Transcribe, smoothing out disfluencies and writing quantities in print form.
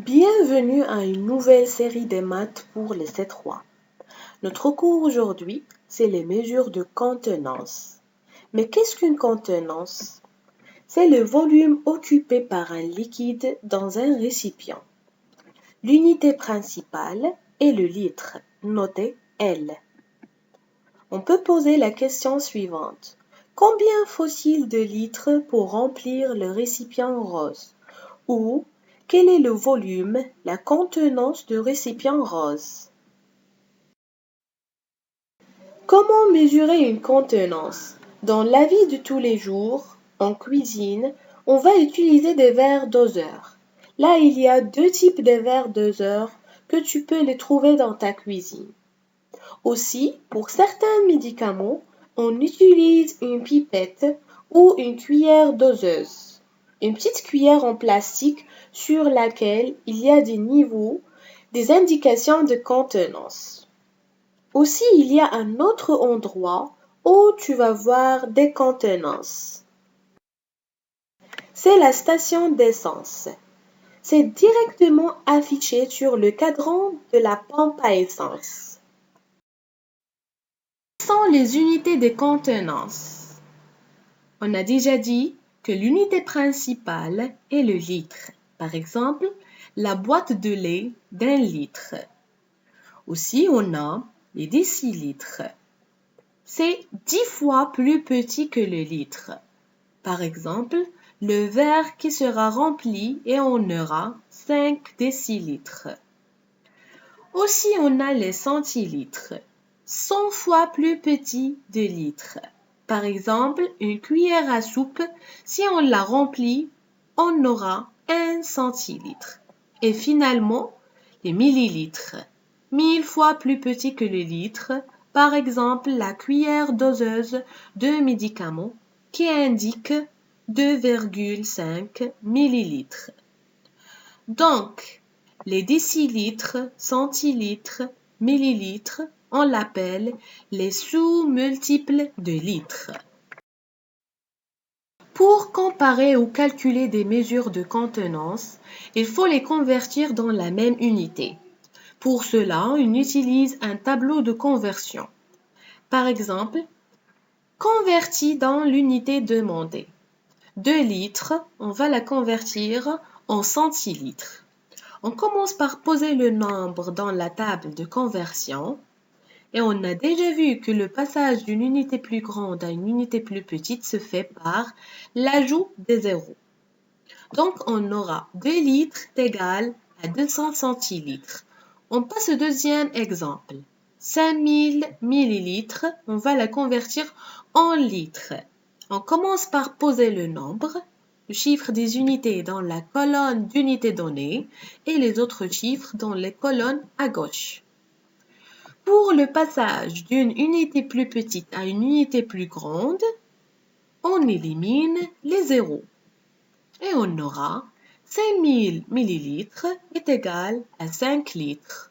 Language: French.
Bienvenue à une nouvelle série des maths pour les C3. Notre cours aujourd'hui, c'est les mesures de contenance. Mais qu'est-ce qu'une contenance? C'est le volume occupé par un liquide dans un récipient. L'unité principale est le litre, noté L. On peut poser la question suivante. Combien faut-il de litres pour remplir le récipient rose? Ou quel est le volume, la contenance du récipient rose? Comment mesurer une contenance? Dans la vie de tous les jours, en cuisine, on va utiliser des verres doseurs. Là, il y a deux types de verres doseurs que tu peux les trouver dans ta cuisine. Aussi, pour certains médicaments, on utilise une pipette ou une cuillère doseuse. Une petite cuillère en plastique sur laquelle il y a des niveaux, des indications de contenance. Aussi, il y a un autre endroit où tu vas voir des contenances. C'est la station d'essence. C'est directement affiché sur le cadran de la pompe à essence. Quelles sont les unités de contenance? On a déjà dit que l'unité principale est le litre. Par exemple, la boîte de lait d'1 litre. Aussi, on a les décilitres. C'est 10 fois plus petit que le litre. Par exemple, le verre qui sera rempli et on aura 5 décilitres. Aussi, on a les centilitres. 100 fois plus petit de litre. Par exemple, une cuillère à soupe, si on la remplit, on aura 1 centilitre. Et finalement, les millilitres. 1000 fois plus petit que le litre. Par exemple, la cuillère doseuse de médicaments qui indique 2,5 millilitres. Donc, les décilitres, centilitres, millilitres, on l'appelle les sous-multiples de litres. Pour comparer ou calculer des mesures de contenance, il faut les convertir dans la même unité. Pour cela, on utilise un tableau de conversion. Par exemple, converti dans l'unité demandée. 2 litres, on va la convertir en centilitres. On commence par poser le nombre dans la table de conversion et on a déjà vu que le passage d'une unité plus grande à une unité plus petite se fait par l'ajout des zéros. Donc, on aura 2 litres égale à 200 centilitres. On passe au deuxième exemple. 5000 millilitres, on va la convertir en litres. On commence par poser le nombre, le chiffre des unités dans la colonne d'unités données et les autres chiffres dans les colonnes à gauche. Pour le passage d'une unité plus petite à une unité plus grande, on élimine les zéros. Et on aura 5000 millilitres est égal à 5 litres.